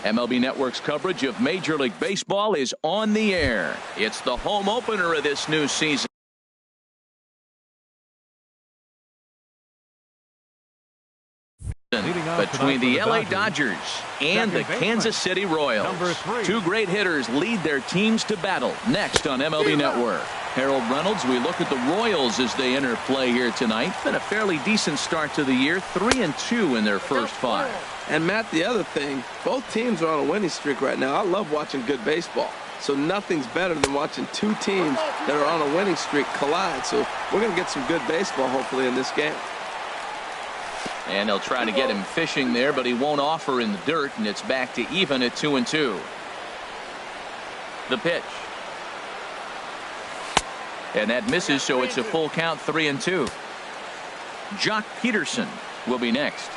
MLB Network's coverage of Major League Baseball is on the air. It's the home opener of this new season. Between the LA Dodgers and the Kansas City Royals. Two great hitters lead their teams to battle next on MLB Network. Harold Reynolds, we look at the Royals as they enter play here tonight. Been a fairly decent start to the year, 3-2 in their first 5. And Matt, the other thing, both teams are on a winning streak right now. I love watching good baseball. So nothing's better than watching two teams that are on a winning streak collide. So we're going to get some good baseball hopefully in this game. And they'll try to get him fishing there, but he won't offer in the dirt, and it's back to even at 2-2. The pitch. And that misses, so it's a full count, 3-2. Jock Peterson will be next.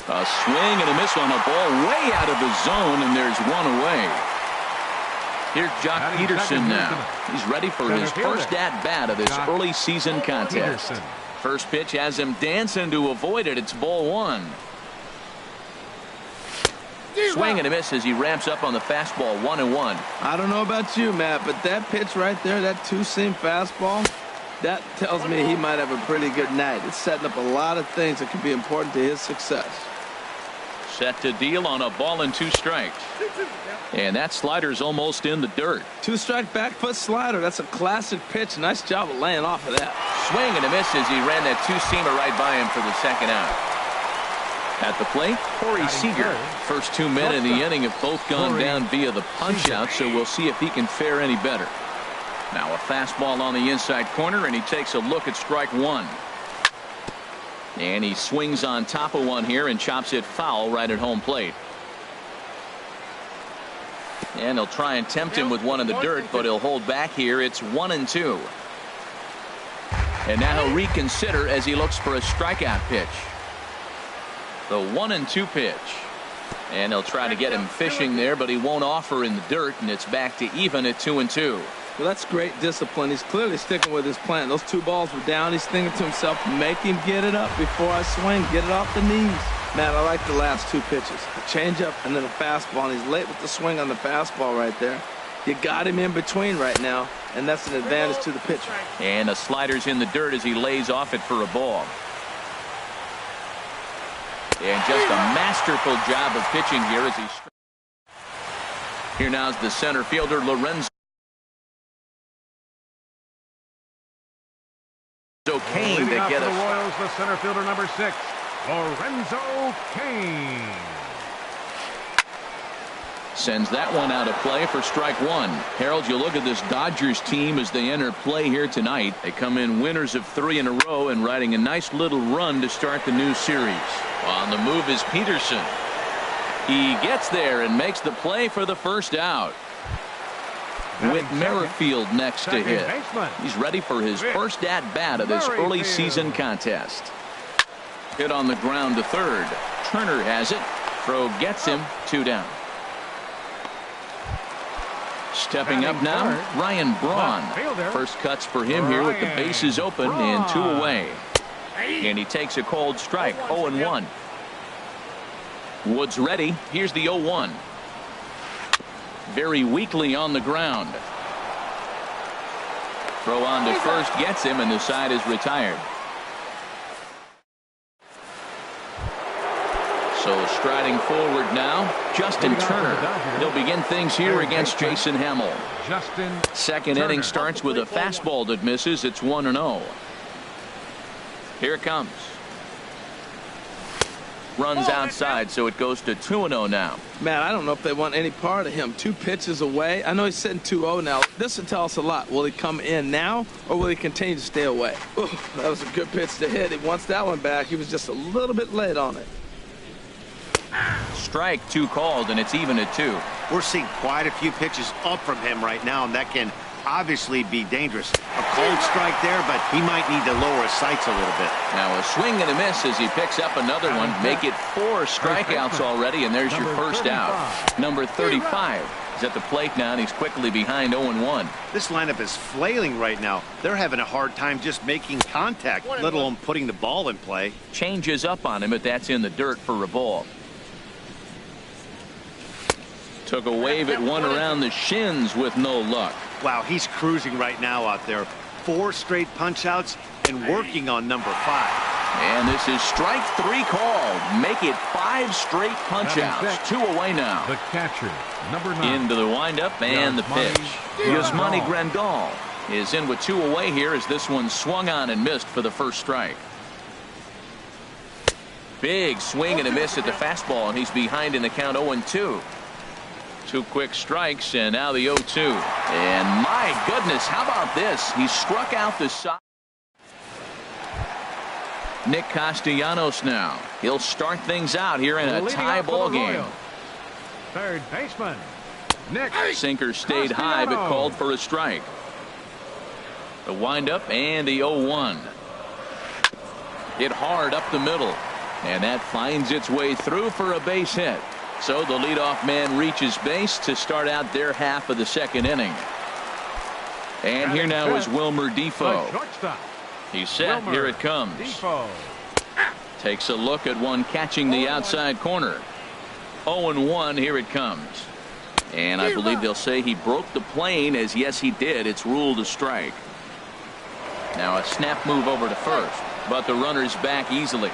A swing and a miss on a ball way out of the zone, and there's one away. Here's Jock Peterson now. He's ready for his first at-bat of this early season contest. First pitch has him dancing to avoid it. It's ball 1. Swing and a miss as he ramps up on the fastball, 1-1. I don't know about you, Matt, but that pitch right there, that two-seam fastball, that tells me he might have a pretty good night. It's setting up a lot of things that could be important to his success. Set to deal on a ball and 2 strikes. And that slider's almost in the dirt. 2-strike back foot slider. That's a classic pitch. Nice job of laying off of that. Swing and a miss as he ran that 2-seamer right by him for the second out. At the plate, Corey Seager. First 2 men in the inning have both gone down via the punch-out, so we'll see if he can fare any better. Now a fastball on the inside corner, and he takes a look at strike 1. And he swings on top of one here and chops it foul right at home plate. And he'll try and tempt him with one in the dirt, but he'll hold back here. It's 1-2. And now he'll reconsider as he looks for a strikeout pitch. The 1-2 pitch. And he'll try to get him fishing there, but he won't offer in the dirt, and it's back to even at 2-2. Well, that's great discipline. He's clearly sticking with his plan. Those 2 balls were down. He's thinking to himself, make him get it up before I swing. Get it off the knees. Matt, I like the last 2 pitches. A changeup and then a fastball. And he's late with the swing on the fastball right there. You got him in between right now, and that's an advantage to the pitcher. And a slider's in the dirt as he lays off it for a ball. And just a masterful job of pitching here as he's. Here now's the center fielder, Lorenzo Cain to get the us. Royals, the center fielder, number 6, Lorenzo Cain. Sends that one out of play for strike 1. Harold, you look at this Dodgers team as they enter play here tonight. They come in winners of 3 in a row and riding a nice little run to start the new series. On the move is Peterson. He gets there and makes the play for the first out. With Merrifield next to hit. He's ready for his first at-bat of this early season contest. Hit on the ground to third. Turner has it. Throw gets him. 2 down. Stepping up now, Ryan Braun. First cuts for him here with the bases open and 2 away. And he takes a cold strike, 0-1. Woods ready. Here's the 0-1. Very weakly on the ground. Throw on to first gets him, and the side is retired. So striding forward now, Justin Turner. He'll begin things here against Jason Hamill. Second inning starts with a fastball that misses. It's 1-0. Here it comes. Runs outside, so it goes to 2-0 now. Man, I don't know if they want any part of him. 2 pitches away. I know he's sitting 2-0 now. This will tell us a lot. Will he come in now, or will he continue to stay away? Ooh, that was a good pitch to hit. He wants that one back. He was just a little bit late on it. Strike 2 called, and it's even at 2. We're seeing quite a few pitches up from him right now, and that can obviously be dangerous. A cold strike there, but he might need to lower his sights a little bit. Now a swing and a miss as he picks up another one. Make it 4 strikeouts already, and there's your first out. Number 35 is at the plate now, and he's quickly behind 0-1. This lineup is flailing right now. They're having a hard time just making contact, let alone putting the ball in play. Changes up on him, but that's in the dirt for a ball. Took a wave at one around the shins with no luck. Wow, he's cruising right now out there. 4 straight punch-outs and working on number 5. And this is strike 3 called. Make it 5 straight punch-outs. 2 away now. The catcher, number 9. Into the windup and the pitch. Yasmani Grandal is in with 2 away here as this one swung on and missed for the first strike. Big swing and a miss at the fastball, and he's behind in the count 0-2. 2 quick strikes, and now the 0-2. And my goodness, how about this? He struck out the side. Nick Castellanos now. He'll start things out here in a tie ball game. Third baseman, Nick. Sinker stayed high but called for a strike. The windup and the 0-1. Hit hard up the middle, and that finds its way through for a base hit. So the leadoff man reaches base to start out their half of the second inning. And here now is Wilmer Defoe. He's set. Here it comes. Takes a look at one catching the outside corner. 0-1. Here it comes. And I believe they'll say he broke the plane, as yes he did. It's ruled a strike. Now a snap move over to first, but the runner's back easily.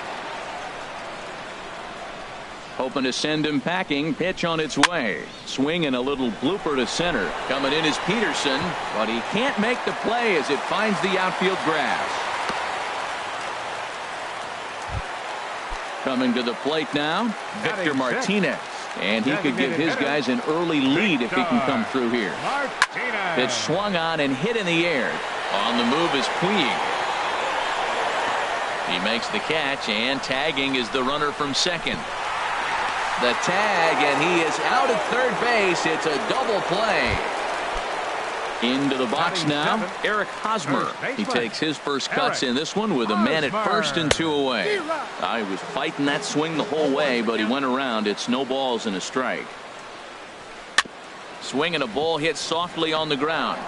Hoping to send him packing. Pitch on its way. Swing and a little blooper to center. Coming in is Peterson, but he can't make the play as it finds the outfield grass. Coming to the plate now, Victor Martinez. And he could give his guys an early lead if he can come through here. Pitch swung on and hit in the air. On the move is Puig. He makes the catch, and tagging is the runner from second. The tag, and he is out at third base. It's a double play. Into the box now, Eric Hosmer. He takes his first cuts in this one with a man at first and 2 away. I was fighting that swing the whole way, but he went around. It's no balls and a strike. Swing and a ball hit softly on the ground.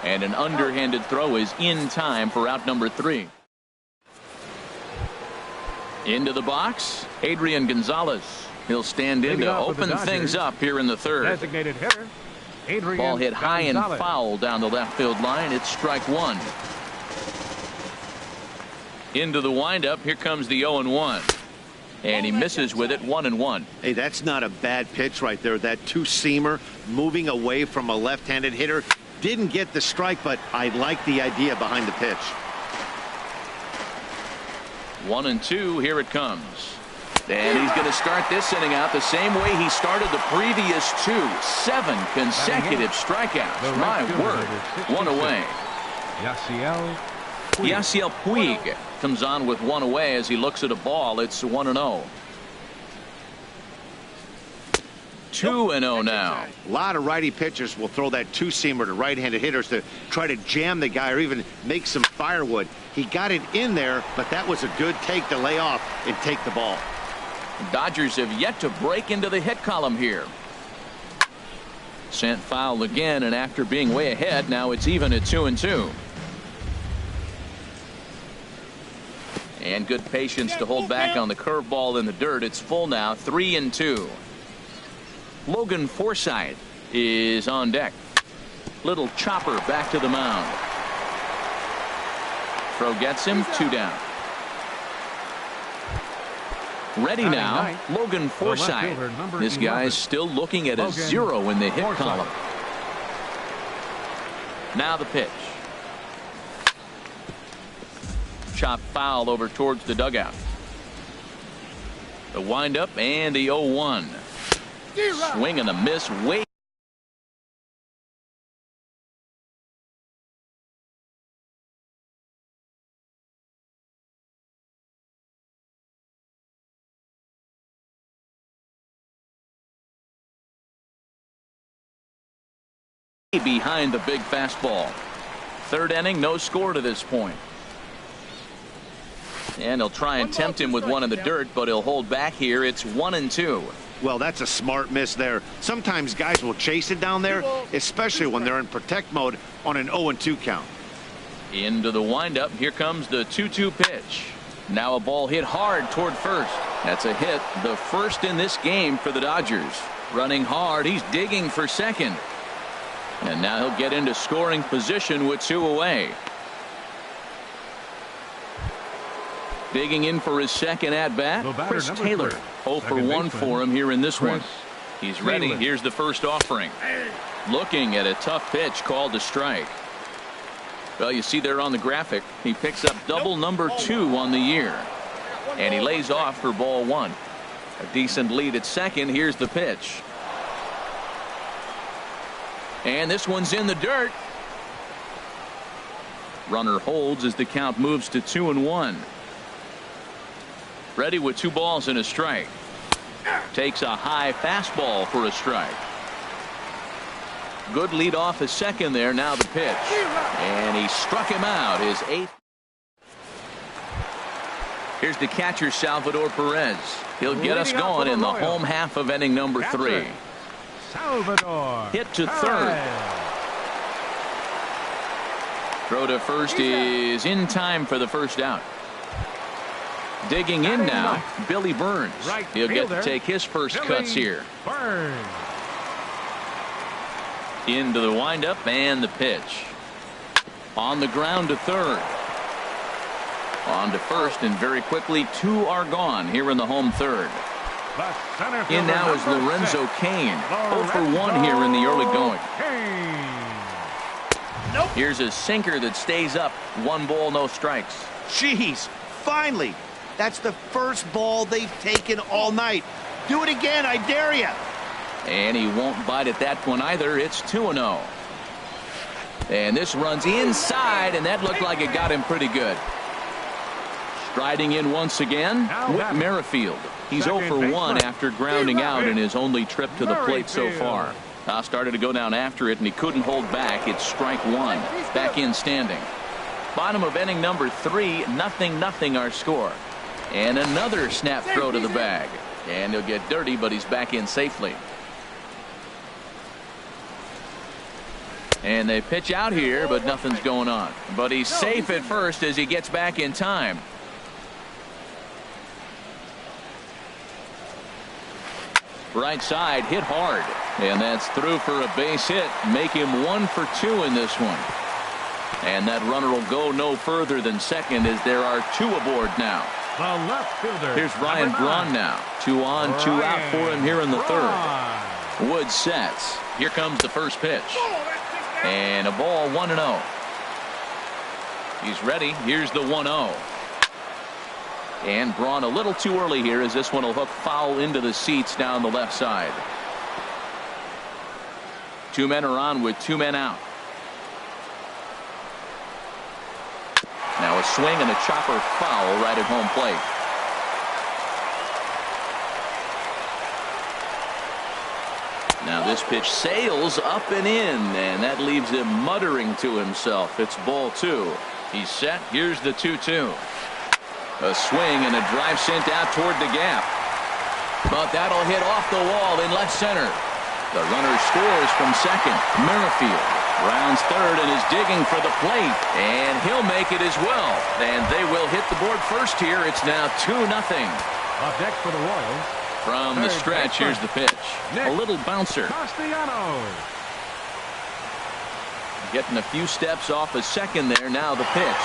And an underhanded throw is in time for out number 3. Into the box, Adrian Gonzalez. He'll stand in to open things up here in the third. Designated hitter, Adrian Ball hit high and Gonzalez. foul down the left field line. It's strike 1. Into the windup. Here comes the 0-1. And he misses with it. 1-1. Hey, that's not a bad pitch right there. That 2-seamer moving away from a left-handed hitter. Didn't get the strike, but I like the idea behind the pitch. 1-2. Here it comes. And he's going to start this inning out the same way he started the previous 2. 7 consecutive strikeouts. My word. 1 away. Yasiel Puig comes on with 1 away as he looks at a ball. It's 1-0. 2-0 now. A lot of righty pitchers will throw that 2-seamer to right-handed hitters to try to jam the guy or even make some firewood. He got it in there, but that was a good take to lay off and take the ball. Dodgers have yet to break into the hit column here. Sent foul again, and after being way ahead, now it's even at 2-2. And good patience to hold back on the curveball in the dirt. It's full now, 3-2. Logan Forsythe is on deck. Little chopper back to the mound. Throw gets him, 2 down. Ready now, Logan Forsythe. This guy's still looking at a 0 in the hit column. Now the pitch. Chop foul over towards the dugout. The windup and the 0-1. Swing and a miss. Way behind the big fastball. Third inning, no score to this point. And he'll try and tempt him with one in the dirt, but he'll hold back here. It's 1-2. Well, that's a smart miss there. Sometimes guys will chase it down there, especially when they're in protect mode on an 0-2 count. Into the windup. Here comes the 2-2 pitch. Now a ball hit hard toward first. That's a hit, the first in this game for the Dodgers. Running hard. He's digging for second. And now he'll get into scoring position with 2 away. Digging in for his second at bat, Chris Taylor. 0 for 1 for him here in this one. He's ready. Here's the first offering. Looking at a tough pitch called a strike. Well, you see there on the graphic, he picks up double number 2 on the year. And he lays off for ball 1. A decent lead at second. Here's the pitch. And this one's in the dirt. Runner holds as the count moves to 2-1. Ready with 2 balls and a strike. Takes a high fastball for a strike. Good lead off his second there. Now the pitch. And he struck him out. His 8th. Here's the catcher, Salvador Perez. He'll get us going in the home half of inning number 3. Salvador. Hit to third. Throw to first is in time for the first out. Digging in now, Billy Burns. He'll get to take his first cuts here. Burns. Into the windup and the pitch. On the ground to third. On to first, and very quickly 2 are gone here in the home third. In now is Lorenzo Cain. 0 for 1 here in the early going. Here's a sinker that stays up. 1 ball, no strikes. Jeez, finally. That's the first ball they've taken all night. Do it again, I dare you. And he won't bite at that one either. It's 2-0. And this runs inside, and that looked like it got him pretty good. Striding in once again, Whit Merrifield. He's 0 for 1 after grounding out in his only trip to the plate so far. Started to go down after it, and he couldn't hold back. It's strike 1. Back in standing. Bottom of inning number 3, 0-0 our score. And another snap throw to the bag. And he'll get dirty, but he's back in safely. And they pitch out here, but nothing's going on. But he's safe at first as he gets back in time. Right side, hit hard. And that's through for a base hit. Make him 1 for 2 in this one. And that runner will go no further than second as there are 2 aboard now. The left fielder. Here's Ryan Braun now. 2 on, 2 out for him here in the third. Wood sets. Here comes the first pitch. And a ball, 1-0. He's ready. Here's the 1-0. And Braun a little too early here as this one will hook foul into the seats down the left side. 2 men are on with 2 men out. Now a swing and a chopper foul right at home plate. Now this pitch sails up and in, and that leaves him muttering to himself. It's ball 2. He's set. Here's the 2-2. A swing and a drive sent out toward the gap. But that'll hit off the wall in left center. The runner scores from second. Merrifield rounds third and is digging for the plate. And he'll make it as well. And they will hit the board first here. It's now 2-0. Up next for the Royals. From the stretch, here's the pitch. A little bouncer. Getting a few steps off a second there. Now the pitch.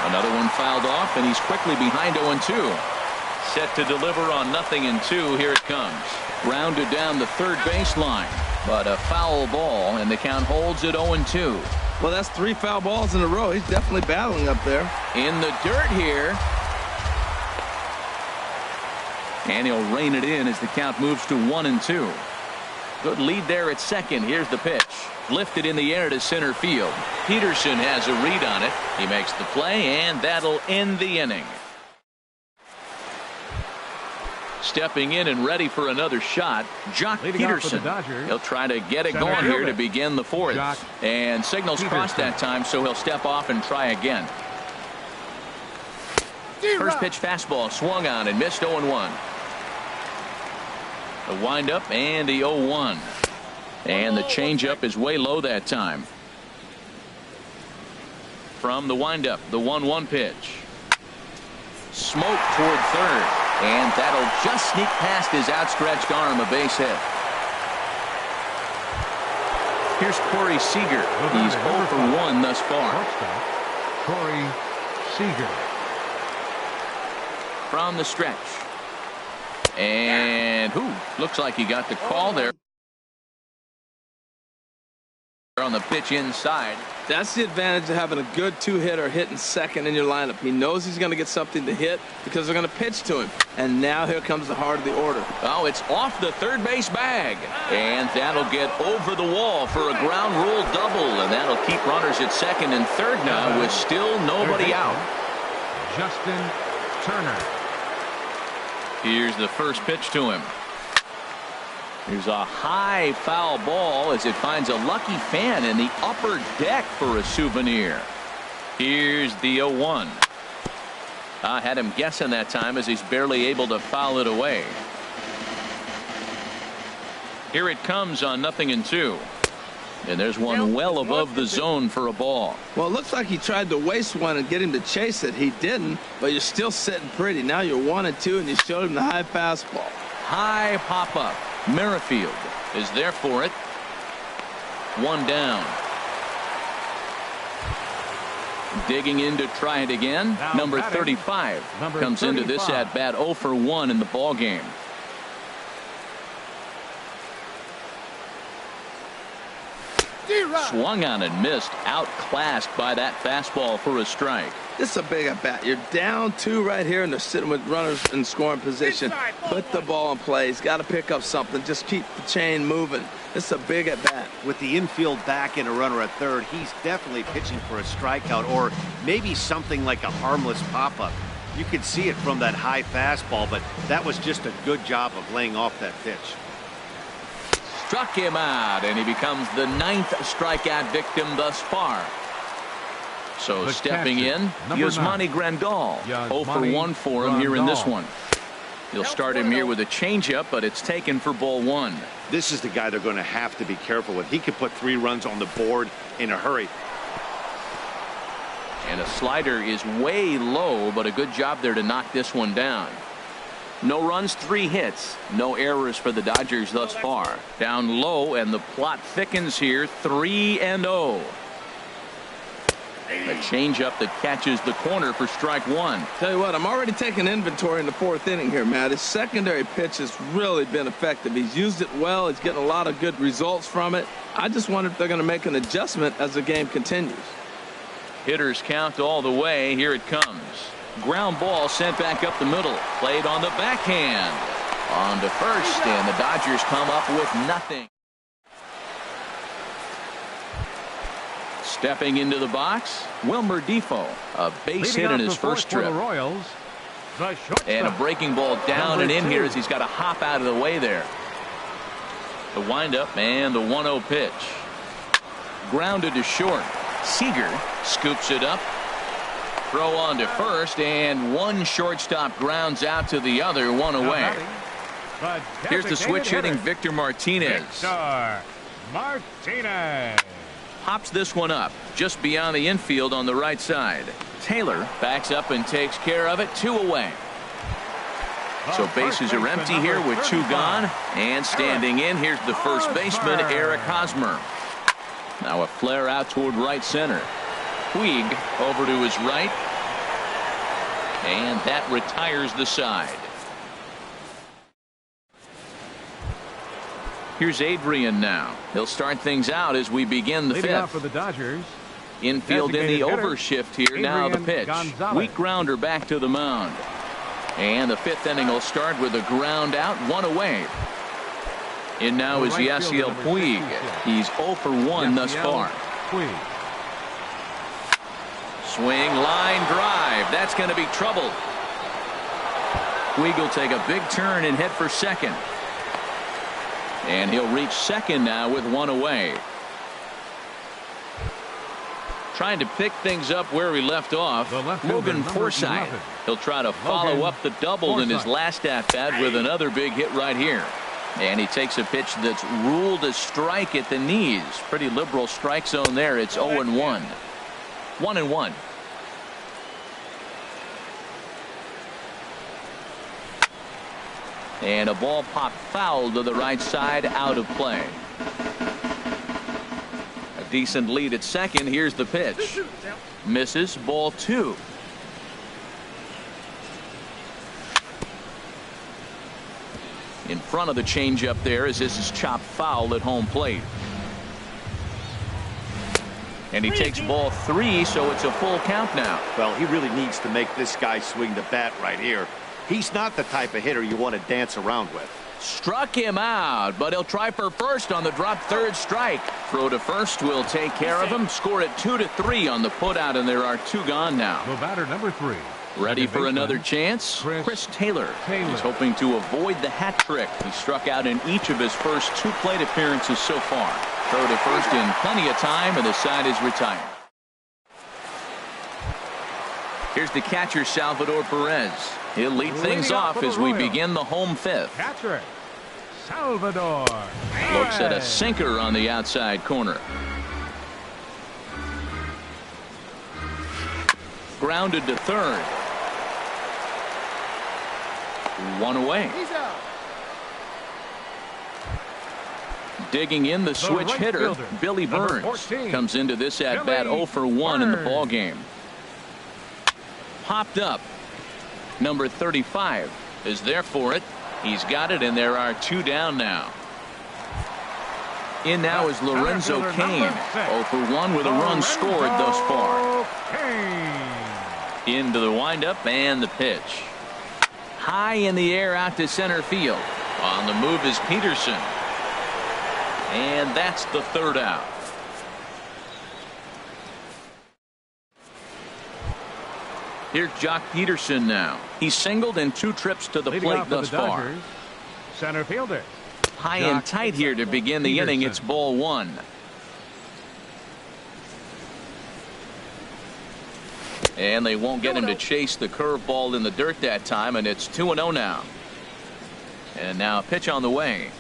Another one fouled off, and he's quickly behind 0-2. Set to deliver on 0-2. Here it comes. Grounded down the third baseline. But a foul ball, and the count holds at 0-2. Well, that's 3 foul balls in a row. He's definitely battling up there. In the dirt here. And he'll rein it in as the count moves to 1-2. Good lead there at second. Here's the pitch. Lifted in the air to center field. Peterson has a read on it. He makes the play, and that'll end the inning. Stepping in and ready for another shot, Jock Peterson. He'll try to get it going here to begin the fourth. And signals crossed that time, so he'll step off and try again. First pitch fastball swung on and missed 0-1. The windup and the 0-1. And the changeup is way low that time. From the windup, the 1-1 pitch. Smoke toward third. And that'll just sneak past his outstretched arm, a base hit. Here's Corey Seager. He's 0 for 1 thus far. Shortstop, Corey Seager. From the stretch. And looks like he got the call there on the pitch inside. That's the advantage of having a good two-hitter hitting second in your lineup. He knows he's going to get something to hit because they're going to pitch to him. And now here comes the heart of the order. Oh, it's off the third base bag. And that'll get over the wall for a ground rule double. And that'll keep runners at second and third now with still nobody out. Justin Turner. Here's the first pitch to him. Here's a high foul ball as it finds a lucky fan in the upper deck for a souvenir. Here's the 0-1. I had him guessing that time as he's barely able to foul it away. Here it comes on 0-2. And there's one well above the zone for a ball. Well, it looks like he tried to waste one and get him to chase it. He didn't, but you're still sitting pretty. Now you're 1-2, and you showed him the high fastball. High pop-up. Merrifield is there for it. One down. Digging in to try it again. Now Number batting, 35 number comes 35. into this at bat 0 for 1 in the ball game. Swung on and missed. Outclassed by that fastball for a strike. This is a big at bat. You're down 2 right here, and they're sitting with runners in scoring position. Put the ball in play. He's got to pick up something. Just keep the chain moving. This is a big at bat. With the infield back and a runner at third, he's definitely pitching for a strikeout or maybe something like a harmless pop-up. You could see it from that high fastball, but that was just a good job of laying off that pitch. Struck him out, and he becomes the 9th strikeout victim thus far. So The stepping catcher, in, number Yasmani 9. Grandal. 0 for Yasmani 1 for him here in this Grandal. one. He'll start him here with a changeup, but it's taken for ball 1. This is the guy they're going to have to be careful with. He could put 3 runs on the board in a hurry. And a slider is way low, but a good job there to knock this one down. No runs, 3 hits. No errors for the Dodgers thus far. Down low, and the plot thickens here. 3-0. A changeup that catches the corner for strike 1. Tell you what, I'm already taking inventory in the 4th inning here, Matt. His secondary pitch has really been effective. He's used it well. He's getting a lot of good results from it. I just wonder if they're going to make an adjustment as the game continues. Hitters count all the way. Here it comes. Ground ball sent back up the middle. Played on the backhand. On to first, and the Dodgers come up with nothing. Stepping into the box, Wilmer Defoe, a base hit in his first trip. For the Royals, the shortstop. And a breaking ball down Number and in 2. here as he's got to hop out of the way there. The windup and the 1-0 pitch. Grounded to short. Seager scoops it up. Throw on to first, and one shortstop grounds out to the other, one away. Here's the switch hitting Victor Martinez. Victor Martinez. Pops this one up just beyond the infield on the right side. Taylor backs up and takes care of it. 2 away. So bases are empty here with 2 gone. And standing in, here's the first baseman, Eric Hosmer. Now a flare out toward right center. Puig over to his right. And that retires the side. Here's Adrian now. He'll start things out as we begin the Leading off 5th. for the Dodgers. Infield in the Designated hitter, overshift here. Now the Adrian pitch. Gonzalez. Weak grounder back to the mound. And the 5th inning will start with a ground out, 1 away. In now is Right Yasiel fielder, number Puig. 66. He's 0 for 1 thus Yasiel far. Puig. Swing, line drive. That's going to be trouble. Puig will take a big turn and head for second. And he'll reach second now with 1 away. Trying to pick things up where we left off. The left fielder, Logan number Forsythe. 11. He'll try to follow Logan up the double in his Forsythe. last at bat with another big hit right here. And he takes a pitch that's ruled a strike at the knees. Pretty liberal strike zone there. It's 0-1. 1-1. And a ball popped foul to the right side, out of play. Decent lead at second. Here's the pitch. Misses. Ball 2. In front of the changeup there as this is chopped foul at home plate. And he takes ball 3, so it's a full count now. Well, he really needs to make this guy swing the bat right here. He's not the type of hitter you want to dance around with. Struck him out, but he'll try for first on the drop third strike. Throw to first will take care of him. Score it 2-3 on the putout, and there are 2 gone now. The batter, number 3. Ready for another chance? Chris Taylor. He's hoping to avoid the hat trick. He struck out in each of his first 2 plate appearances so far. Throw to first in plenty of time, and the side is retired. Here's the catcher, Salvador Perez. He'll lead things off as we begin the home 5th. Catcher, Salvador. Looks at a sinker on the outside corner. Grounded to third. 1 away. Digging in the switch hitter, Billy Burns, comes into this at bat 0 for 1 in the ball game. Popped up. Number 35 is there for it. He's got it, and there are 2 down now. In now is Lorenzo Cain. 0 for 1 with a run scored thus far. Into the windup and the pitch. High in the air out to center field. On the move is Peterson. And that's the 3rd out. Here's Jock Peterson now. He's singled in 2 trips to the plate thus far. Center fielder. High and tight here to begin the inning. It's ball 1. And they won't get him to chase the curveball in the dirt that time, and it's 2-0 now. And now a pitch on the way.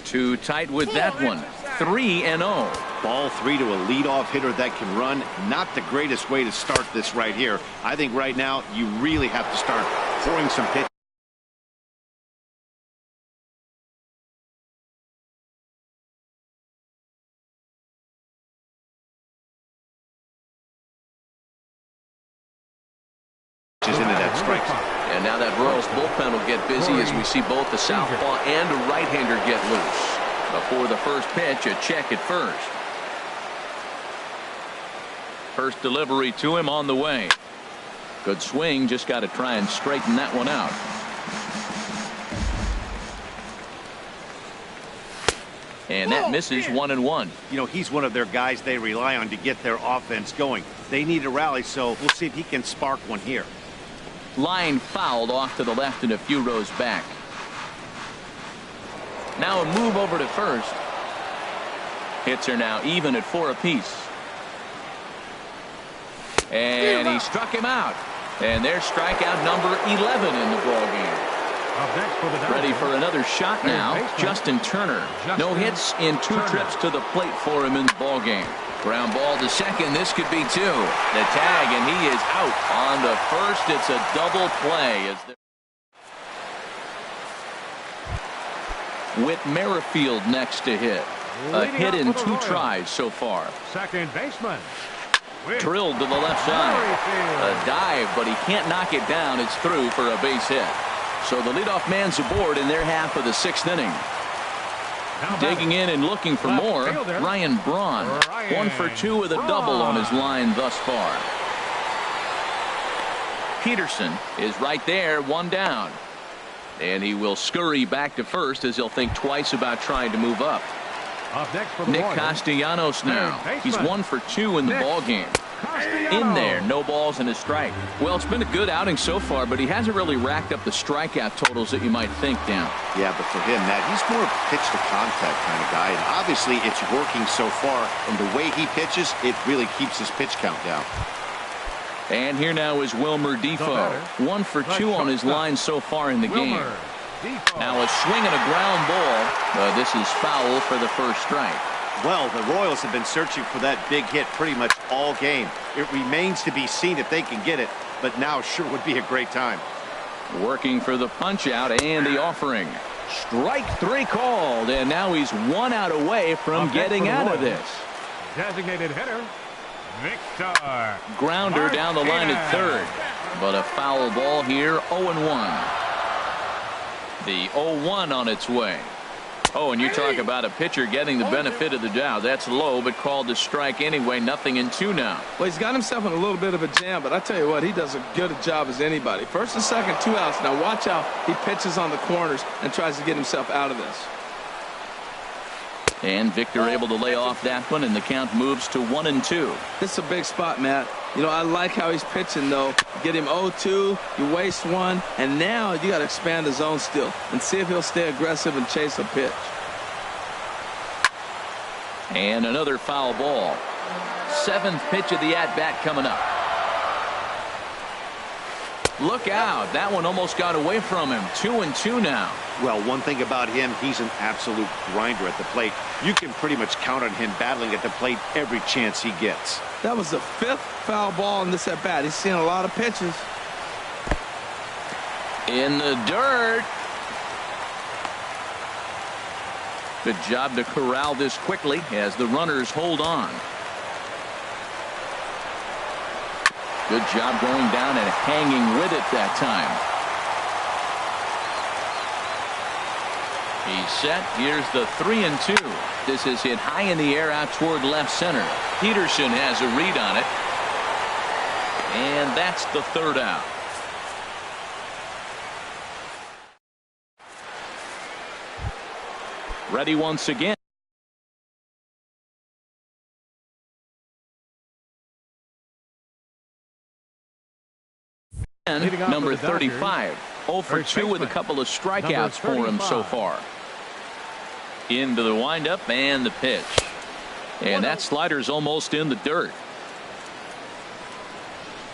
Too tight with that one. 3-0. Ball 3 to a leadoff hitter that can run. Not the greatest way to start this right here. I think right now you really have to start pouring some pitches into that strike zone. And now that Royals bullpen will get busy as we see both the southpaw and a right-hander get loose. Before the first pitch, a check at first. First delivery to him on the way. Good swing, just got to try and straighten that one out. And that misses 1-1. You know, he's one of their guys they rely on to get their offense going. They need a rally, so we'll see if he can spark one here. Line fouled off to the left and a few rows back. Now a move over to first. Hits are now even at 4 apiece. And he struck him out. And there's strikeout number 11 in the ball game. Ready for another shot now. Justin Turner. No hits in 2 trips to the plate for him in the ball game. Ground ball to second. This could be 2. The tag, and he is out. On to first, it's a double play. Whit Merrifield next to hit. A hit in 2 tries so far. Second baseman. Drilled to the left side. A dive, but he can't knock it down. It's through for a base hit. So the leadoff man's aboard in their half of the 6th inning. Digging in and looking for more, Ryan Braun. 1 for 2 with a double on his line thus far. Peterson is right there, 1 down. And he will scurry back to first as he'll think twice about trying to move up. Nick Castellanos now. He's 1 for 2 in the ball game. In there, no balls and a strike. Well, it's been a good outing so far, but he hasn't really racked up the strikeout totals that you might think, Dan. Yeah, but for him, Matt, he's more of a pitch to contact kind of guy, and obviously it's working so far, and the way he pitches, it really keeps his pitch count down. And here now is Wilmer Defoe. 1 for 2 on his line so far in the game. Now a swing and a ground ball. This is foul for the first strike. Well, the Royals have been searching for that big hit pretty much all game. It remains to be seen if they can get it, but now sure would be a great time. Working for the punch out and the offering. Strike 3 called, and now he's 1 out away from getting out of this. Designated hitter, Victor. Grounder down the line at third. But a foul ball here, 0-1. The 0-1 on its way. Oh, and you talk about a pitcher getting the benefit of the doubt. That's low, but called to strike anyway. 0-2 now. Well, he's got himself in a little bit of a jam, but I tell you what, he does a good a job as anybody. First and second, 2 outs. Now watch how he pitches on the corners and tries to get himself out of this. And Victor able to lay off that one, and the count moves to 1-2. This is a big spot, Matt. You know, I like how he's pitching, though. Get him 0-2, you waste one, and now you got to expand the zone still and see if he'll stay aggressive and chase a pitch. And another foul ball. 7th pitch of the at-bat coming up. Look out. That one almost got away from him. 2-2 now. Well, one thing about him, he's an absolute grinder at the plate. You can pretty much count on him battling at the plate every chance he gets. That was the 5th foul ball in this at-bat. He's seen a lot of pitches. In the dirt. Good job to corral this quickly as the runners hold on. Good job going down and hanging with it that time. He's set. Here's the 3-2. This is hit high in the air out toward left center. Peterson has a read on it. And that's the 3rd out. Ready once again. Number 35. 0 for 2 with a couple of strikeouts for him so far. Into the windup and the pitch. And that slider's almost in the dirt.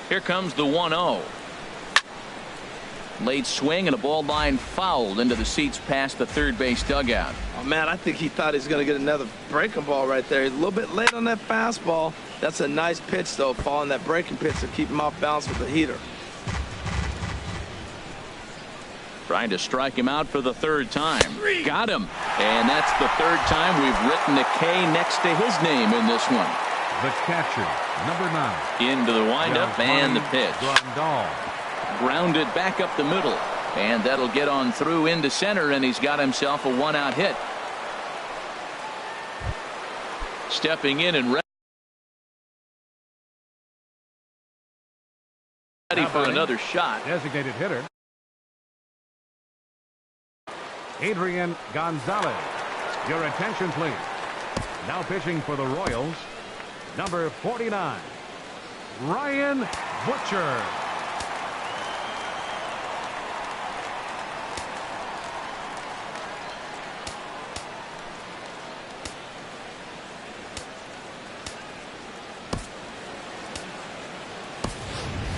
Here comes the 1-0. Late swing and a ball line fouled into the seats past the third base dugout. Oh, man, I think he thought he was going to get another breaking ball right there. He's a little bit late on that fastball. That's a nice pitch, though, following that breaking pitch to keep him off balance with the heater. Trying to strike him out for the 3rd time. Got him. And that's the 3rd time we've written a K next to his name in this one. The catcher, number 9. Into the windup and the pitch. Grandal. Grounded back up the middle. And that'll get on through into center, and he's got himself a 1-out hit. Stepping in and ready for another shot. Designated hitter, Adrian Gonzalez. Your attention, please. Now pitching for the Royals, number 49, Ryan Butcher.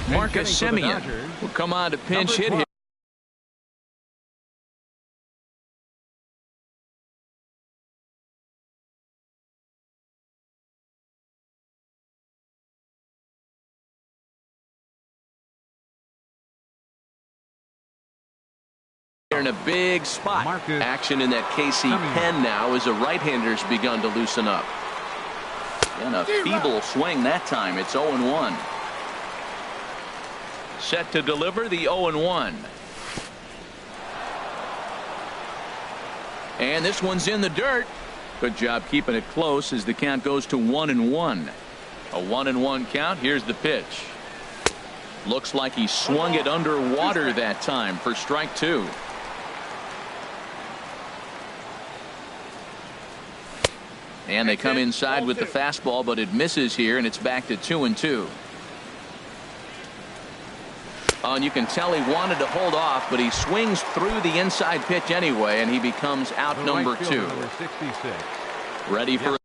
Marcus Semien will come on to pinch hit here. In a big spot. Action in that KC pen now as the right-handers begun to loosen up. And a feeble swing that time. It's 0-1. Set to deliver the 0-1. And this one's in the dirt. Good job keeping it close as the count goes to 1-1. A 1-1 count. Here's the pitch. Looks like he swung it underwater that time for strike 2. And they come inside with the fastball, but it misses here, and it's back to 2-2. Oh, and you can tell he wanted to hold off, but he swings through the inside pitch anyway, and he becomes out number 2. Number 66. Ready for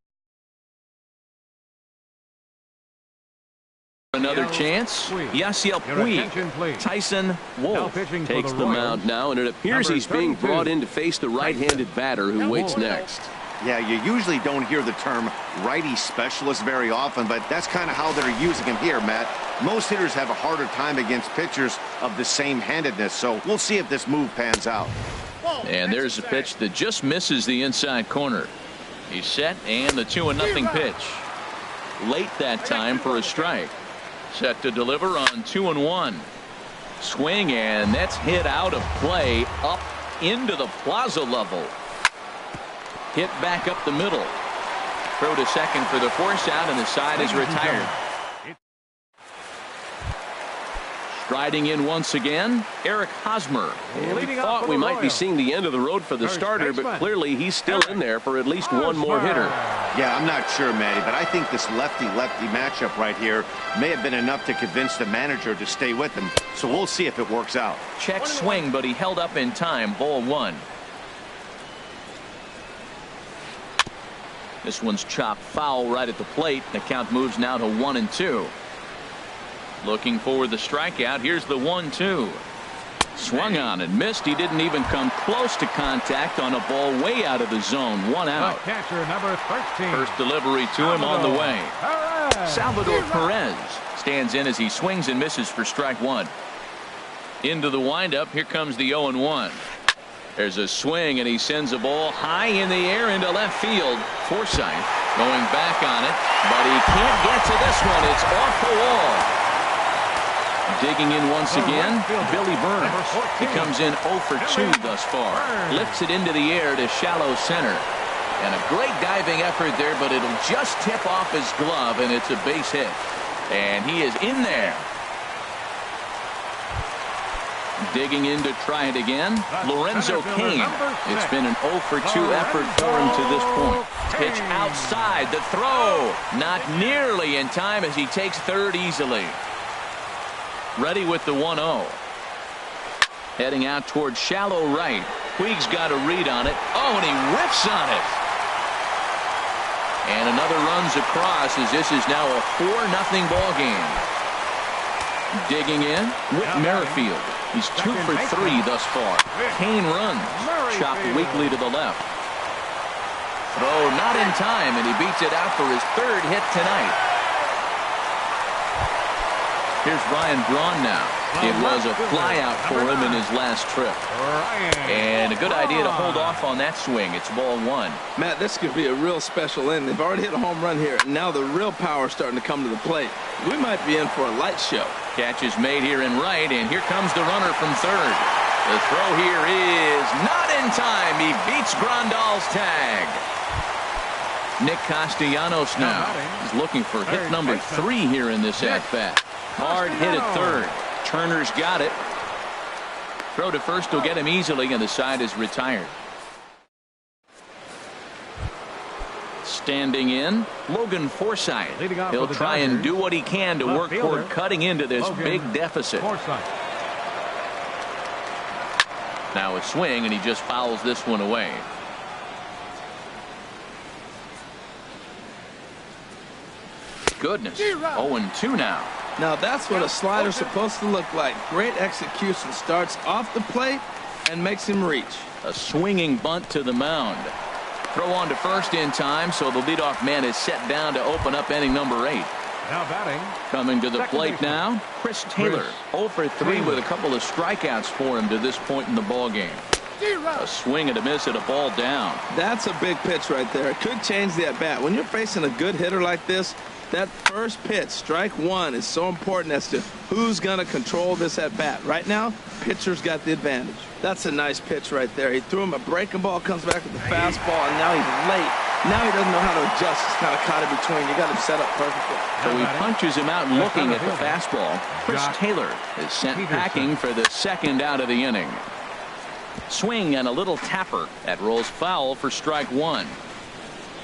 another chance. Yasiel Puig. Tyson Wolf takes the mound now, and it appears he's being brought in to face the right-handed batter who waits next. Yeah, you usually don't hear the term righty specialist very often, but that's kind of how they're using him here, Matt. Most hitters have a harder time against pitchers of the same handedness, so we'll see if this move pans out. And there's a pitch that just misses the inside corner. He's set, and the 2-0 pitch. late that time for a strike. Set to deliver on 2-1. Swing, and that's hit out of play up into the plaza level. Hit back up the middle. Throw to second for the force out, and the side is retired. Striding in once again, Eric Hosmer. And we thought we might be seeing the end of the road for the starter, but clearly he's still in there for at least one more hitter. Yeah, I'm not sure, Matty, but I think this lefty-lefty matchup right here may have been enough to convince the manager to stay with him. So we'll see if it works out. Check swing, but he held up in time. Ball one. This one's chopped foul right at the plate. The count moves now to 1-2. Looking for the strikeout. Here's the 1-2. Swung on and missed. He didn't even come close to contact on a ball way out of the zone. One out. Catcher number 13. First delivery to him on the way. Salvador Perez stands in as he swings and misses for strike one. Into the windup. Here comes the 0-1. There's a swing, and he sends a ball high in the air into left field. Forsythe going back on it, but he can't get to this one. It's off the wall. Digging in once again, Billy Burns. He comes in 0 for 2 thus far. Lifts it into the air to shallow center. And a great diving effort there, but it'll just tip off his glove, and it's a base hit. And he is in there. Digging in to try it again, Lorenzo Cain. It's been an 0 for 2 effort for him to this point. Pitch outside, the throw. Not nearly in time as he takes third easily. Ready with the 1-0. Heading out towards shallow right. Puig's got a read on it. Oh, and he whiffs on it. And another runs across as this is now a 4-0 ball game. Digging in, Whit Merrifield. He's 2 for 3 thus far. Cain runs. Chopped weakly to the left. Throw not in time, and he beats it out for his third hit tonight. Here's Ryan Braun now. It was a flyout for him in his last trip. And a good idea to hold off on that swing. It's ball one. Matt, this could be a real special inning. They've already hit a home run here. And now the real power is starting to come to the plate. We might be in for a light show. Catch is made here in right, and here comes the runner from third. The throw here is not in time. He beats Grandal's tag. Nick Castellanos now is looking for hit number 3 here in this at-bat. Hard hit at third. Turner's got it. Throw to first will get him easily, and the side is retired. Standing in, Logan Forsythe. He'll try and do what he can to work toward cutting into this big deficit. Now a swing, and he just fouls this one away. Goodness. 0-2 now. Now that's what a slider's supposed to look like. Great execution. Starts off the plate and makes him reach. A swinging bunt to the mound. Throw on to first in time, so the leadoff man is set down to open up inning number 8. Now batting. Coming to the plate now, Chris Taylor. 0 for 3 with a couple of strikeouts for him to this point in the ball game. A swing and a miss at a ball down. That's a big pitch right there. It could change the at-bat. When you're facing a good hitter like this, that first pitch, strike one, is so important as to who's going to control this at-bat. Right now, pitcher's got the advantage. That's a nice pitch right there. He threw him a breaking ball, comes back with the fastball, and now he's late. Now he doesn't know how to adjust. He's kind of caught in between. You got him set up perfectly. So he punches him out looking at the fastball. Chris Taylor is sent packing for the second out of the inning. Swing and a little tapper. That rolls foul for strike one.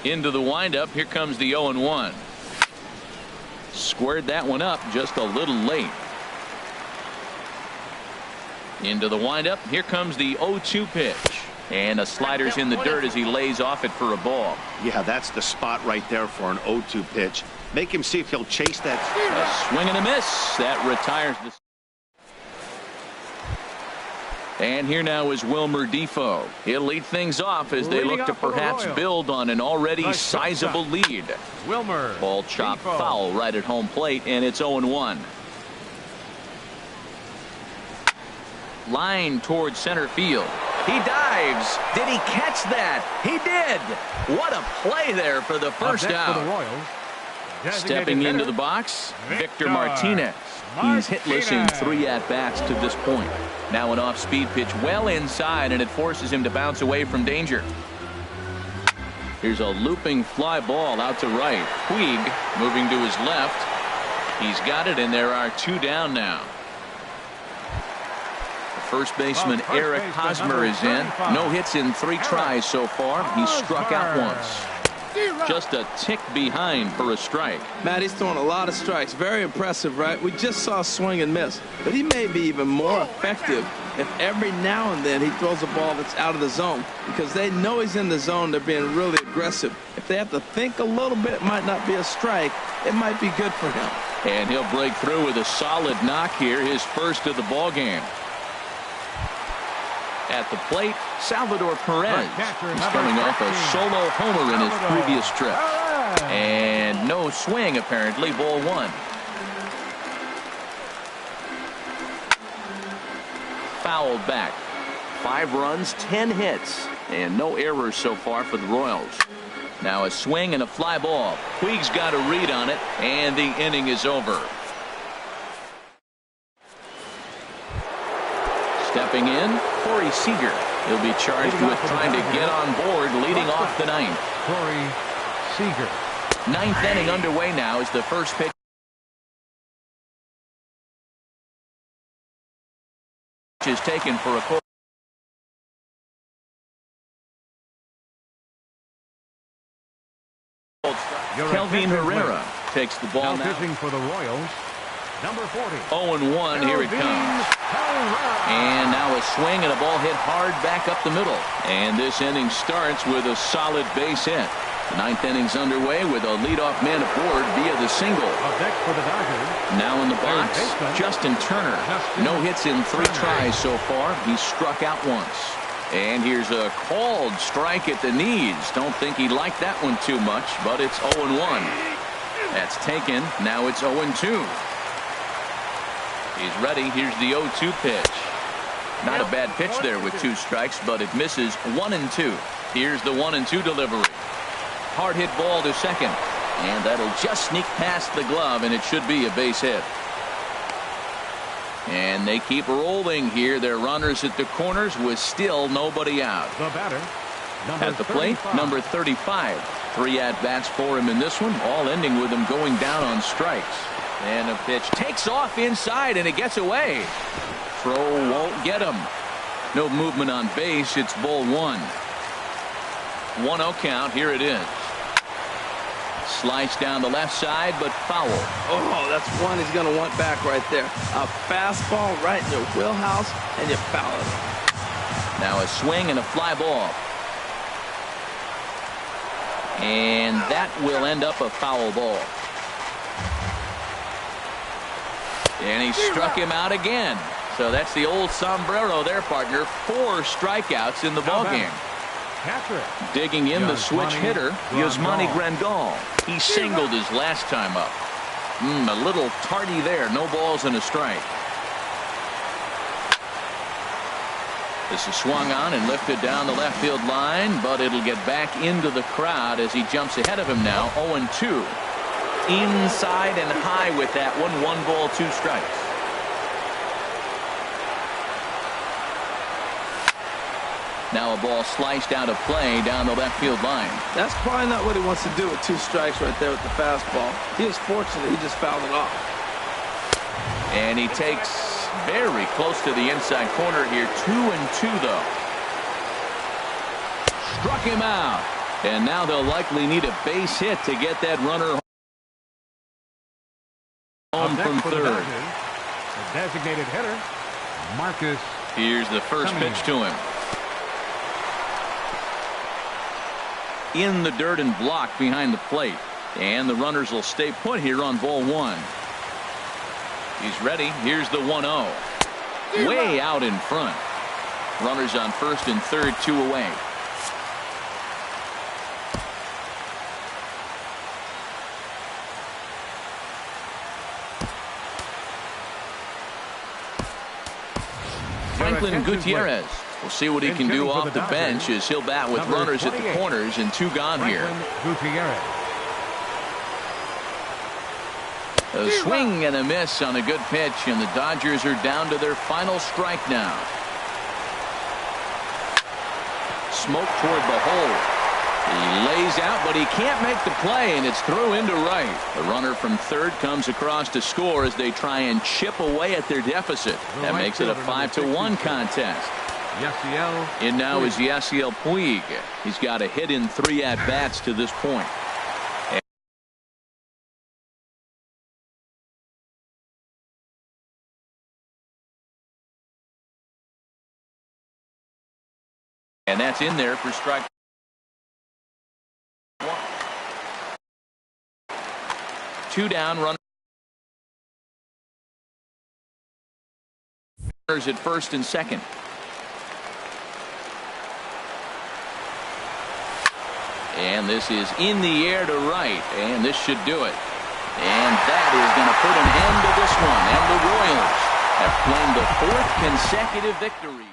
Into the windup. Here comes the 0-1. Squared that one up just a little late. Into the windup. Here comes the 0-2 pitch. And a slider's in the dirt as he lays off it for a ball. Yeah, that's the spot right there for an 0-2 pitch. Make him see if he'll chase that. A swing and a miss. That retires the. And here now is Wilmer Defoe. He'll lead things off as they look to perhaps build on an already sizable lead. Wilmer. Ball chopped foul right at home plate, and it's 0-1. Line towards center field. He dives. Did he catch that? He did. What a play there for the first out. For the Royals, Stepping into the box, Victor Martinez. He's hitless in 3 at-bats to this point. Now an off-speed pitch well inside, and it forces him to bounce away from danger. Here's a looping fly ball out to right. Puig moving to his left. He's got it, and there are 2 down now. First baseman Eric Hosmer is in. No hits in 3 tries so far. He struck out once. Just a tick behind for a strike. Matt, he's throwing a lot of strikes. Very impressive, right? We just saw a swing and miss. But he may be even more effective if every now and then he throws a ball that's out of the zone, because they know he's in the zone. They're being really aggressive. If they have to think a little bit, it might not be a strike. It might be good for him. And he'll break through with a solid knock here, his first of the ball game. At the plate, Salvador Perez. He's coming off a solo homer in his previous trip. And no swing, apparently. Ball 1. Fouled back. 5 runs, 10 hits, and no errors so far for the Royals. Now a swing and a fly ball. Puig's got a read on it, and the inning is over. Stepping in, Corey Seager. He'll be charged with trying to get on board, leading off the 9th. Corey Seager. 9th inning underway now as the first pitch is taken for a call. Kelvin Herrera takes the ball now. Pitching for the Royals, number 40. 0-1, here it comes. And now a swing and a ball hit hard back up the middle. And this inning starts with a solid base hit. The 9th inning's underway with a leadoff man aboard via the single. For the Dodgers. Now in the box, Justin Turner. No hits in 3 tries so far. He struck out once. And here's a called strike at the knees. Don't think he liked that one too much, but it's 0-1. That's taken. Now it's 0-2. He's ready. Here's the 0-2 pitch. Not a bad pitch there with 2 strikes, but it misses 1-2. Here's the 1-2 delivery. Hard hit ball to second. And that'll just sneak past the glove, and it should be a base hit. And they keep rolling here. They're runners at the corners with still nobody out. The batter, at the plate, number 35. 3 at-bats for him in this one, all ending with him going down on strikes. And a pitch takes off inside, and it gets away. Throw won't get him. No movement on base. It's ball 1. 1-0 count. Here it is. Sliced down the left side, but foul. Oh, that's one he's going to want back right there. A fastball right in your wheelhouse, and you foul it. Now a swing and a fly ball. And that will end up a foul ball. And he struck him out again. So that's the old sombrero there, partner. 4 strikeouts in the ballgame. Digging in the switch hitter, Yasmani Grandal. He singled his last time up. A little tardy there. No balls and a strike. This is swung on and lifted down the left field line, but it'll get back into the crowd as he jumps ahead of him now. 0-2. Inside and high with that one. 1 ball, 2 strikes. Now a ball sliced out of play down the left field line. That's probably not what he wants to do with 2 strikes right there with the fastball. He was fortunate he just fouled it off. And he takes very close to the inside corner here. 2-2 though. Struck him out. And now they'll likely need a base hit to get that runner home from third. The designated hitter, Marcus. Here's the first pitch to him. In the dirt and blocked behind the plate. And the runners will stay put here on ball 1. He's ready. Here's the 1-0. Way out in front. Runners on first and third, 2 away. Franklin Gutierrez. We'll see what he can do off the bench as he'll bat with runners at the corners and 2 gone here. Gutierrez. A swing and a miss on a good pitch, and the Dodgers are down to their final strike now. Smoke toward the hole. He lays out, but he can't make the play, and it's through into right. The runner from third comes across to score as they try and chip away at their deficit. That makes it a 5-1 contest. In now is Yasiel Puig. He's got a hit in 3 at-bats to this point. And that's in there for strike 1. 2 down, runners at first and second. And this is in the air to right, and this should do it. And that is going to put an end to this one, and the Royals have claimed the 4th consecutive victory.